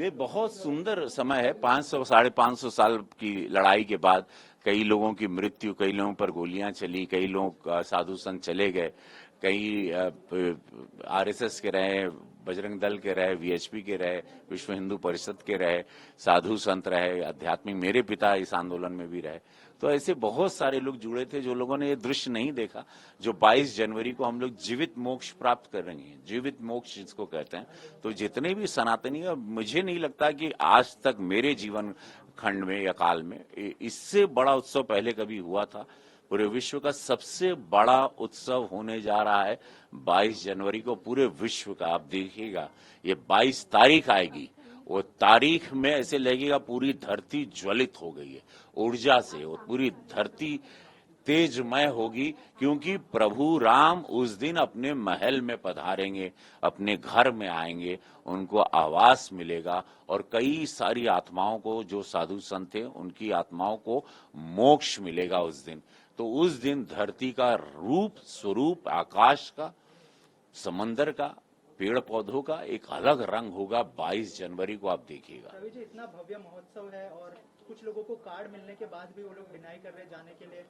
ये बहुत सुंदर समय है। 500 साढ़े 500 साल की लड़ाई के बाद कई लोगों की मृत्यु, कई लोगों पर गोलियां चली, कई लोग साधु संत चले गए, कई आरएसएस के रहे, बजरंग दल के रहे, वीएचपी के रहे, विश्व हिंदू परिषद के रहे, साधु संत रहे, आध्यात्मिक मेरे पिता इस आंदोलन में भी रहे। तो ऐसे बहुत सारे लोग जुड़े थे जो लोगों ने ये दृश्य नहीं देखा, जो 22 जनवरी को हम लोग जीवित मोक्ष प्राप्त कर रहे हैं, जीवित मोक्ष जिसको कहते हैं। तो जितने भी सनातनी है, मुझे नहीं लगता कि आज तक मेरे जीवन खंड में या काल में इससे बड़ा उत्सव पहले कभी हुआ था। पूरे विश्व का सबसे बड़ा उत्सव होने जा रहा है 22 जनवरी को पूरे विश्व का। आप देखिएगा, ये 22 तारीख आएगी, वो तारीख में ऐसे लगेगा पूरी धरती ज्वलित हो गई है ऊर्जा से, वो पूरी धरती तेजमय होगी, क्योंकि प्रभु राम उस दिन अपने महल में पधारेंगे, अपने घर में आएंगे, उनको आवास मिलेगा और कई सारी आत्माओं को, जो साधु संत थे उनकी आत्माओं को मोक्ष मिलेगा उस दिन। तो उस दिन धरती का रूप स्वरूप, आकाश का, समंदर का, पेड़ पौधों का एक अलग रंग होगा 22 जनवरी को। आप देखिएगा। रवि जी, इतना भव्य महोत्सव है और कुछ लोगों को कार्ड मिलने के बाद भी वो लोग डिनाई कर रहे जाने के लिए।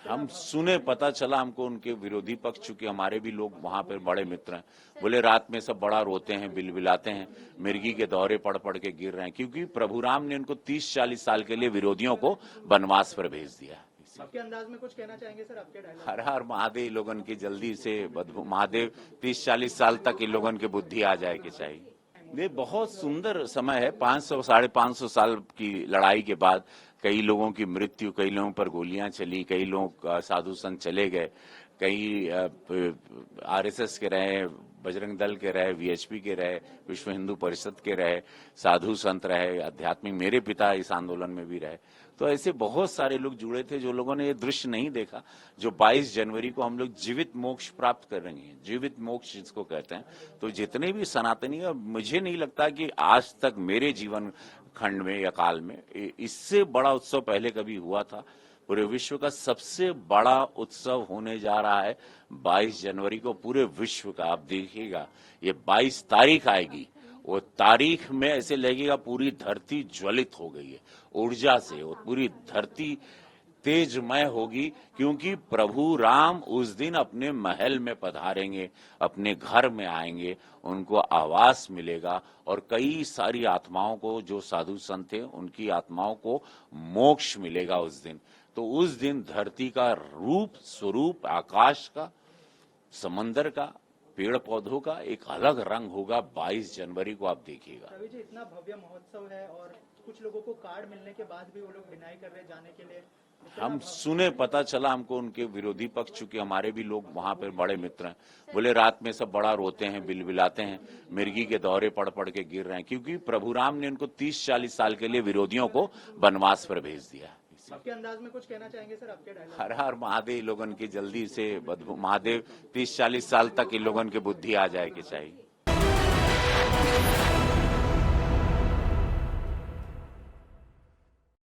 हम सुने, पता चला हमको उनके विरोधी पक्ष, चूंकि हमारे भी लोग वहां पर बड़े मित्र हैं, बोले रात में सब बड़ा रोते हैं, बिलबिलाते हैं, मिर्गी के दौरे पड़ पड़ के गिर रहे हैं, क्योंकि प्रभु राम ने उनको 30-40 साल के लिए विरोधियों को वनवास पर भेज दिया। आपके अंदाज में कुछ कहना चाहेंगे सर? आपके डायलॉग। हर हर महादेव लोगन की जल्दी से महादेव 30-40 साल तक इन लोगन की बुद्धि आ जाए कि चाहिए। ये बहुत सुंदर समय है। 500 साढ़े 500 साल की लड़ाई के बाद कई लोगों की मृत्यु, कई लोगों पर गोलियां चली, कई लोग साधु संत चले गए, कई आरएसएस के रहे, बजरंग दल के रहे, वीएचपी के रहे, विश्व हिंदू परिषद के रहे, साधु संत रहे, आध्यात्मिक मेरे पिता इस आंदोलन में भी रहे। तो ऐसे बहुत सारे लोग जुड़े थे जो लोगों ने ये दृश्य नहीं देखा, जो 22 जनवरी को हम लोग जीवित मोक्ष प्राप्त कर रहे हैं, जीवित मोक्ष जिसको कहते हैं। तो जितने भी सनातनी है, मुझे नहीं लगता कि आज तक मेरे जीवन खंड में या काल में इससे बड़ा उत्सव पहले कभी हुआ था। पूरे विश्व का सबसे बड़ा उत्सव होने जा रहा है 22 जनवरी को पूरे विश्व का। आप देखिएगा, ये 22 तारीख आएगी, वो तारीख में ऐसे लगेगा पूरी धरती ज्वलित हो गई है ऊर्जा से, वो पूरी धरती तेजमय होगी, क्योंकि प्रभु राम उस दिन अपने महल में पधारेंगे, अपने घर में आएंगे, उनको आवास मिलेगा और कई सारी आत्माओं को, जो साधु संत थे उनकी आत्माओं को मोक्ष मिलेगा उस दिन। तो उस दिन धरती का रूप स्वरूप, आकाश का, समंदर का, पेड़ पौधों का एक अलग रंग होगा 22 जनवरी को। आप देखिएगा। रवि जी, इतना भव्य महोत्सव है और कुछ लोगों को कार्ड मिलने के बाद भी वो लोग डिनाई कर रहे जाने के लिए। हम सुने, पता चला हमको उनके विरोधी पक्ष, चूंकि हमारे भी लोग वहां पर बड़े मित्र हैं, बोले रात में सब बड़ा रोते हैं, बिलबिलाते हैं, मिर्गी के दौरे पड़ पड़ के गिर रहे हैं, क्योंकि प्रभु राम ने उनको 30-40 साल के लिए विरोधियों को वनवास पर भेज दिया। आपके अंदाज में कुछ कहना चाहेंगे सर? आपके डायलॉग। हर हर महादेव लोगन की जल्दी से महादेव 30-40 साल तक इन लोगन की बुद्धि आ जाए कि चाहिए।